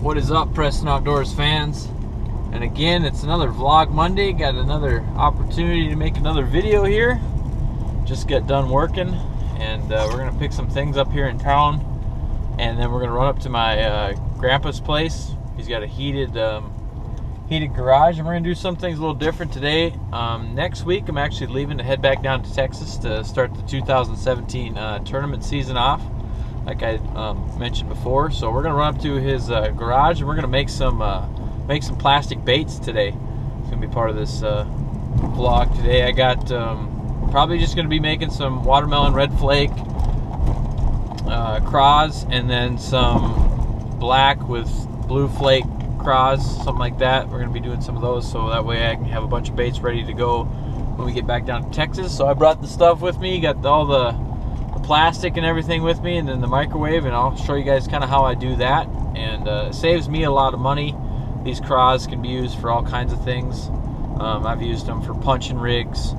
What is up, Preston Outdoors fans? And again, it's another Vlog Monday. Got another opportunity to make another video here. Just got done working, and we're gonna pick some things up here in town, and then we're gonna run up to my grandpa's place. He's got a heated garage, and we're gonna do some things a little different today. Next week, I'm actually leaving to head back down to Texas to start the 2017 tournament season off, like I mentioned before. So we're gonna run up to his garage, and we're gonna make some plastic baits today. It's gonna be part of this vlog today. I got probably just gonna be making some watermelon red flake craws, and then some black with blue flake craws, something like that. We're gonna be doing some of those, so that way I can have a bunch of baits ready to go when we get back down to Texas. So I brought the stuff with me, got all the plastic and everything with me, and then the microwave, and I'll show you guys kind of how I do that. And it saves me a lot of money. These craws can be used for all kinds of things. I've used them for punching rigs,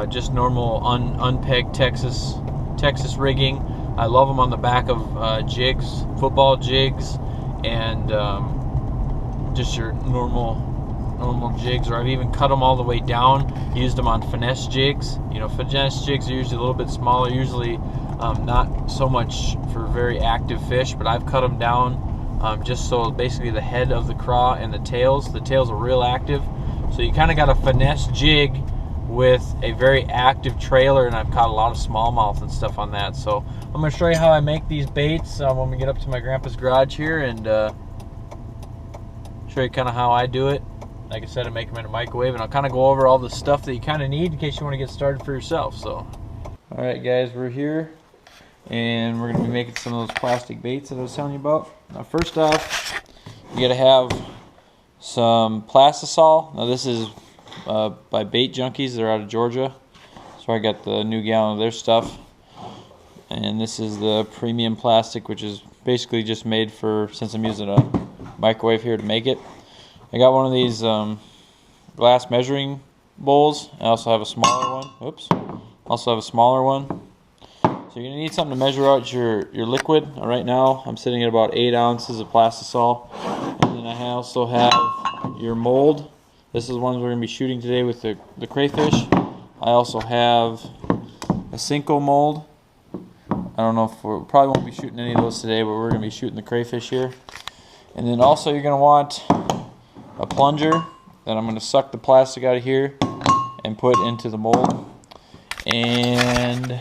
just normal unpegged Texas rigging. I love them on the back of jigs, football jigs, and just your normal jigs. Or I've even cut them all the way down, used them on finesse jigs. You know, finesse jigs are usually a little bit smaller, usually not so much for very active fish, but I've cut them down just so basically the head of the craw and the tails are real active. So you kind of got a finesse jig with a very active trailer, and I've caught a lot of smallmouth and stuff on that. So I'm going to show you how I make these baits when we get up to my grandpa's garage here, and show you kind of how I do it. Like I said, I make them in a microwave, and I'll kind of go over all the stuff that you kind of need in case you want to get started for yourself. So, all right, guys, we're here, and we're going to be making some of those plastic baits that I was telling you about. Now, first off, you got to have some plastisol. Now, this is by Bait Junkies. They're out of Georgia, so I got the new gallon of their stuff. And this is the premium plastic, which is basically just made for, since I'm using a microwave here to make it. I got one of these glass measuring bowls. I also have a smaller one. Oops. Also have a smaller one. So you're going to need something to measure out your liquid. Right now I'm sitting at about 8 ounces of plastisol. And then I also have your mold. This is the ones we're going to be shooting today with the crayfish. I also have a Cinco mold. I don't know if we probably won't be shooting any of those today, but we're going to be shooting the crayfish here. And then also you're going to want a plunger that I'm going to suck the plastic out of here and put into the mold. And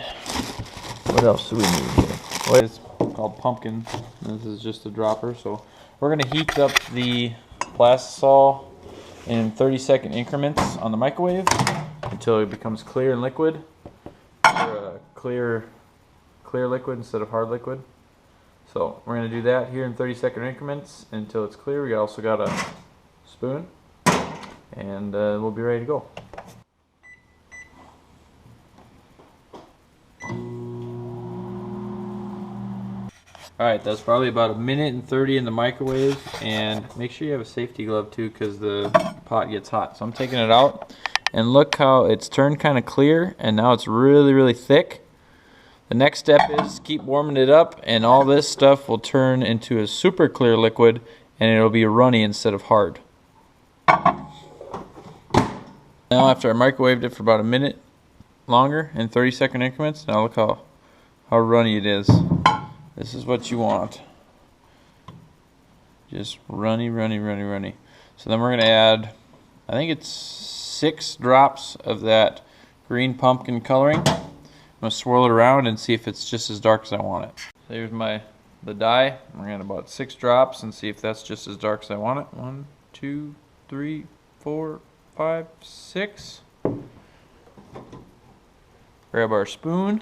what else do we need here? Well, it's called pumpkin. This is just a dropper. So we're going to heat up the plastisol in 30-second increments on the microwave until it becomes clear and liquid. Or clear liquid instead of hard liquid. So we're going to do that here in 30-second increments until it's clear. We also got a spoon, and we'll be ready to go. Alright, that's probably about 1 minute and 30 in the microwave, and make sure you have a safety glove too, because the pot gets hot. So I'm taking it out, and look how it's turned kind of clear, and now it's really, really thick. The next step is keep warming it up, and all this stuff will turn into a super clear liquid, and it'll be runny instead of hard. Now, after I microwaved it for about 1 minute longer in 30-second increments, now look how runny it is. This is what you want. Just runny, runny, runny, runny. So then we're going to add, I think it's 6 drops of that green pumpkin coloring. I'm going to swirl it around and see if it's just as dark as I want it. So here's the dye. I'm going to add about 6 drops and see if that's just as dark as I want it. 1, 2, 3, 4, 5, 6. Grab our spoon.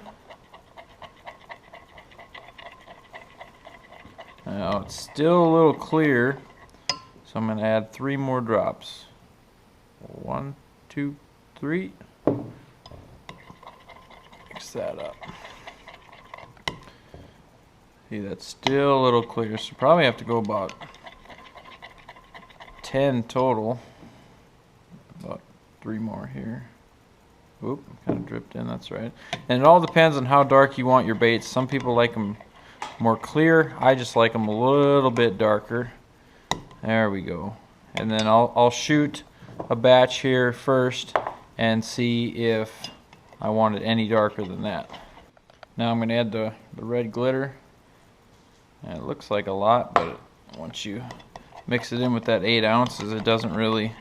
Now it's still a little clear, so I'm going to add 3 more drops. 1, 2, 3. Mix that up. See, that's still a little clear, so probably have to go about 10 total. About 3 more here. Oop, kind of dripped in, that's right. And it all depends on how dark you want your baits. Some people like them more clear. I just like them a little bit darker. There we go. And then I'll shoot a batch here first and see if I want it any darker than that. Now I'm going to add the red glitter. And it looks like a lot, but once you mix it in with that 8 ounces, it doesn't really,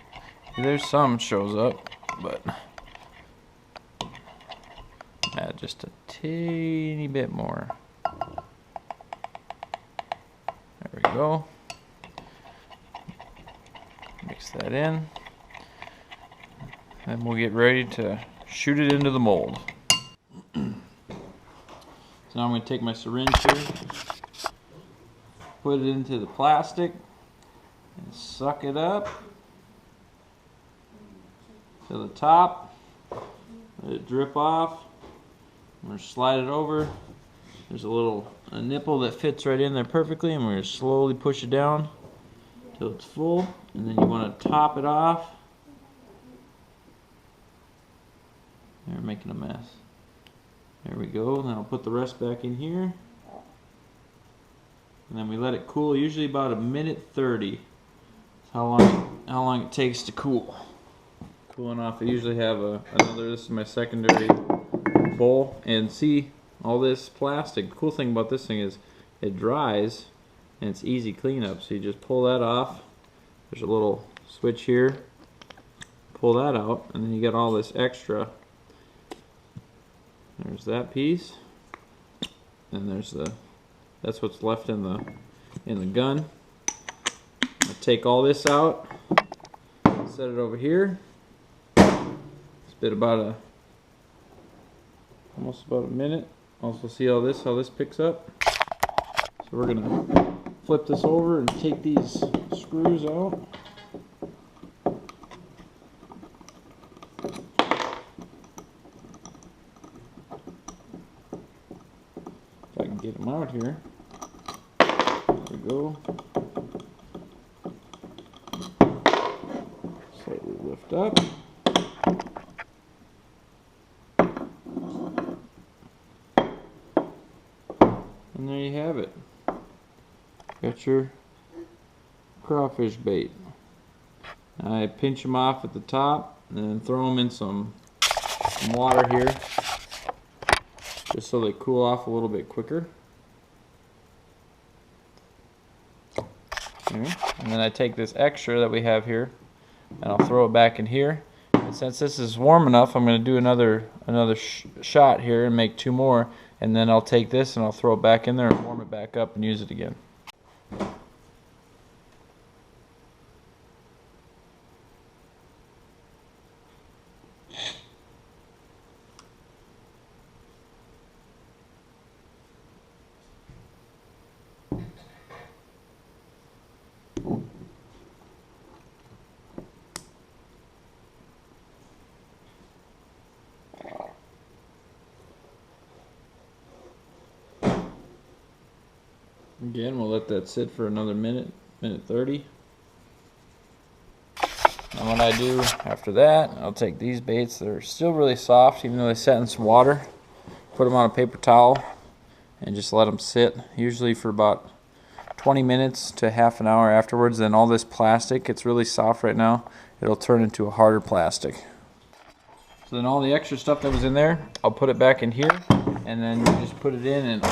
there's some shows up, but add just a teeny bit more. There we go. Mix that in. Then we'll get ready to shoot it into the mold. So now I'm going to take my syringe here, put it into the plastic, and suck it up to the top. Let it drip off. I'm going to slide it over. There's a nipple that fits right in there perfectly, and we're going to slowly push it down until it's full. And then you want to top it off. They're making a mess. There we go. Then I'll put the rest back in here. And then we let it cool, usually about 1:30. That's how long it takes to cool. Cooling off, I usually have another, this is my secondary bowl. And see all this plastic. The cool thing about this thing is it dries and it's easy cleanup. So you just pull that off. There's a little switch here. Pull that out, and then you get all this extra. There's that piece, and that's what's left in the gun. I'll take all this out, set it over here. It's been about almost about a minute. Also see how this picks up. So we're gonna flip this over and take these screws out. If I can get them out here. There we go. Slightly lift up. And there you have it. Got your crawfish bait. I pinch them off at the top and then throw them in some water here, just so they cool off a little bit quicker. And then I take this extra that we have here and I'll throw it back in here. And since this is warm enough, I'm going to do another shot here and make 2 more. And then I'll take this and I'll throw it back in there and warm it back up and use it again. Again, we'll let that sit for another minute 30. And what I do after that, I'll take these baits that are still really soft, even though they sat in some water, put them on a paper towel, and just let them sit, usually for about 20 minutes to half an hour afterwards. Then all this plastic, it's really soft right now, it'll turn into a harder plastic. So then all the extra stuff that was in there, I'll put it back in here, and then you just put it in and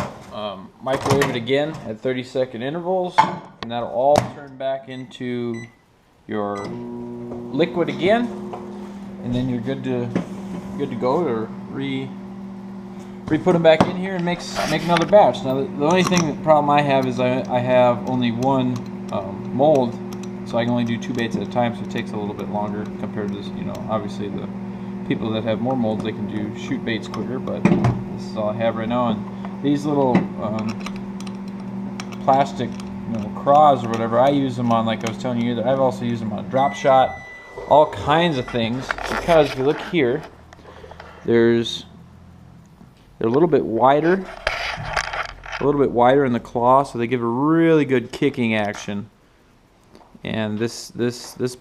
microwave it again at 30-second intervals, and that'll all turn back into your liquid again, and then you're good to go to re-put them back in here and make another batch. Now the only problem I have is I have only one mold, so I can only do 2 baits at a time, so it takes a little bit longer compared to, you know, obviously the people that have more molds, they can do shoot baits quicker, but this is all I have right now. And these little plastic, you know, craws or whatever, I use them on, like I was telling you, that I've also used them on drop shot, all kinds of things, because if you look here, they're a little bit wider in the claw, so they give a really good kicking action. And this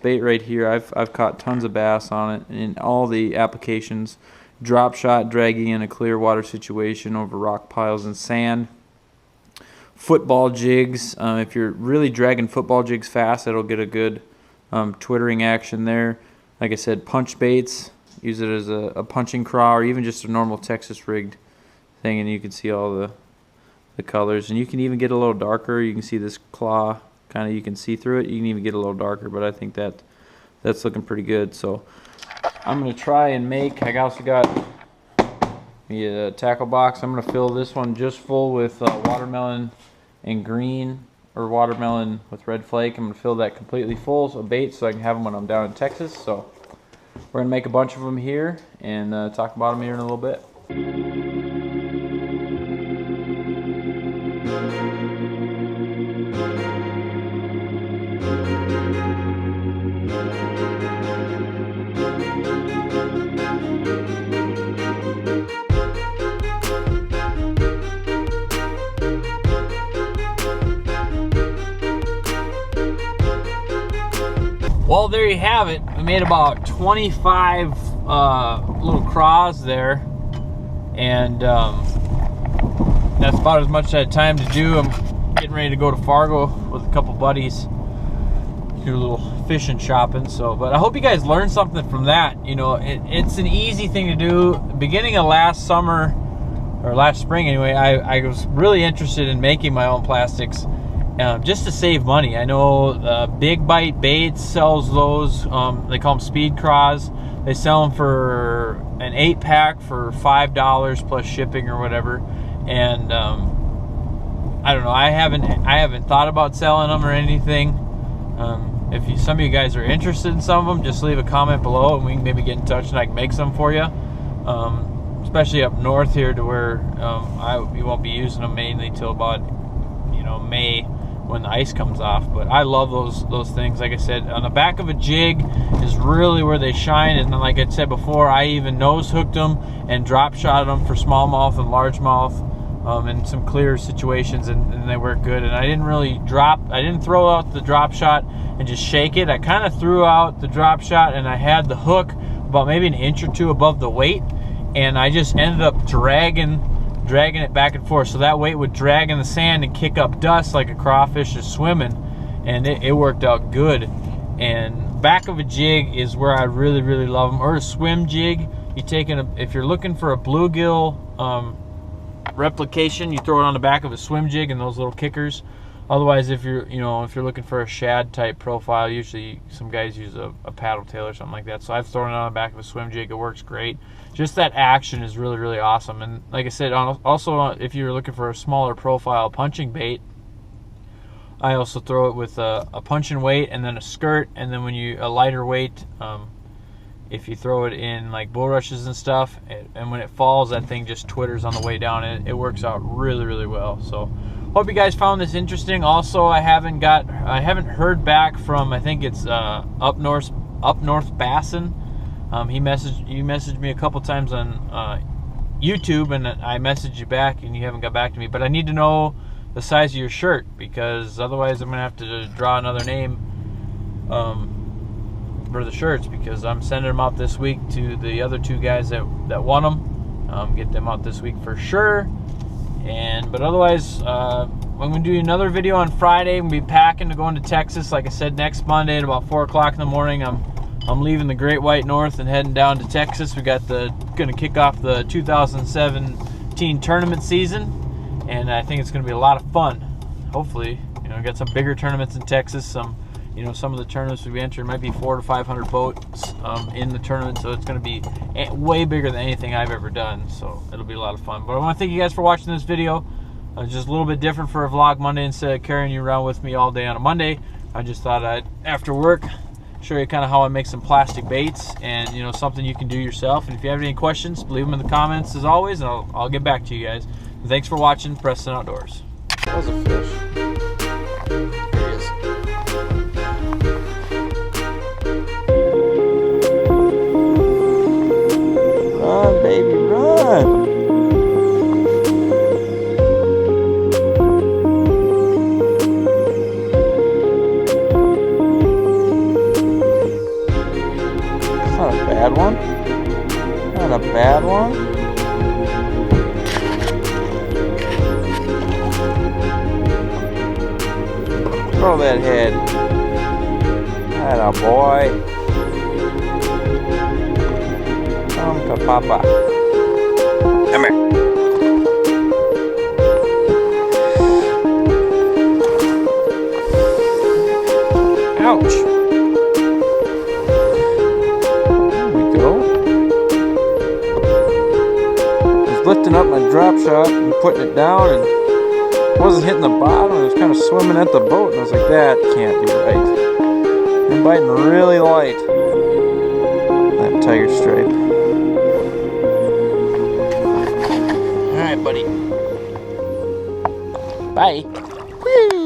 bait right here, I've caught tons of bass on it in all the applications. Drop shot, dragging in a clear water situation over rock piles and sand. football jigs. If you're really dragging football jigs fast, it'll get a good twittering action there. Like I said, punch baits, use it as a punching craw or even just a normal Texas rigged thing, and you can see all the colors. And you can even get a little darker. You can see this claw, kind of, you can see through it. You can even get a little darker, but I think that's looking pretty good. So I'm going to try and make, I also got me a tackle box. I'm going to fill this one just full with watermelon and green, or watermelon with red flake. I'm going to fill that completely full of bait so I can have them when I'm down in Texas. So we're going to make a bunch of them here and talk about them here in a little bit. Well, there you have it. We made about 25 little craws there, and that's about as much as I had time to do. I'm getting ready to go to Fargo with a couple buddies, do a little fishing shopping. So, but I hope you guys learned something from that. You know, it's an easy thing to do. Beginning of last summer, or last spring anyway, I was really interested in making my own plastics. Just to save money. I know Big Bite Baits sells those. They call them speed craws. They sell them for an 8-pack for $5 plus shipping or whatever. And I don't know. I haven't thought about selling them or anything. If some of you guys are interested in some of them, just leave a comment below and we can maybe get in touch and I can make some for you. Especially up north here, to where we won't be using them mainly till about May, when the ice comes off. But I love those things. Like I said, on the back of a jig is really where they shine. And like I said before, I even nose hooked them and drop shot them for smallmouth and largemouth in some clear situations, and they work good. And I didn't throw out the drop shot and just shake it. I kind of threw out the drop shot and I had the hook about maybe an inch or two above the weight, and I just ended up dragging it back and forth, so that weight would drag in the sand and kick up dust like a crawfish is swimming, and it worked out good. And back of a jig is where I really love them, or a swim jig. If you're looking for a bluegill replication, you throw it on the back of a swim jig and those little kickers. Otherwise, if you're looking for a shad type profile, usually some guys use a paddle tail or something like that. So I've thrown it on the back of a swim jig. It works great. Just that action is really awesome. And like I said, also if you're looking for a smaller profile punching bait, I also throw it with a punching weight and then a skirt, and then a lighter weight. If you throw it in like bulrushes and stuff, and when it falls, that thing just twitters on the way down, and it works out really well. So hope you guys found this interesting. Also, I haven't heard back from, I think it's up north Bassin. You messaged me a couple times on YouTube, and I messaged you back and you haven't got back to me. But I need to know the size of your shirt, because otherwise I'm gonna have to draw another name for the shirts, because I'm sending them out this week to the other two guys that won them. Get them out this week for sure. But otherwise, I'm gonna do another video on Friday. I'm gonna be packing to go into Texas. Like I said, next Monday at about 4 o'clock in the morning, I'm leaving the Great White North and heading down to Texas. We got gonna kick off the 2017 tournament season, and I think it's gonna be a lot of fun. Hopefully, got some bigger tournaments in Texas. Some of the tournaments we entered might be 400 to 500 boats in the tournament, so it's going to be way bigger than anything I've ever done. So it'll be a lot of fun. But I want to thank you guys for watching this video. Just a little bit different for a vlog Monday. Instead of carrying you around with me all day on a Monday, I just thought I'd, after work, show you kind of how I make some plastic baits, and something you can do yourself. And if you have any questions, leave them in the comments as always, and I'll get back to you guys. And thanks for watching Preston Outdoors. That was a fish. Run, baby, run! That's not a bad one. Not a bad one. Throw that head. Atta boy. Come to Papa. Come here. Ouch. There we go. I was lifting up my drop shot and putting it down, and it wasn't hitting the bottom. It was kind of swimming at the boat, and I was like, that can't be right. I'm biting really light. That tiger stripe. Alright, buddy. Bye. Woo!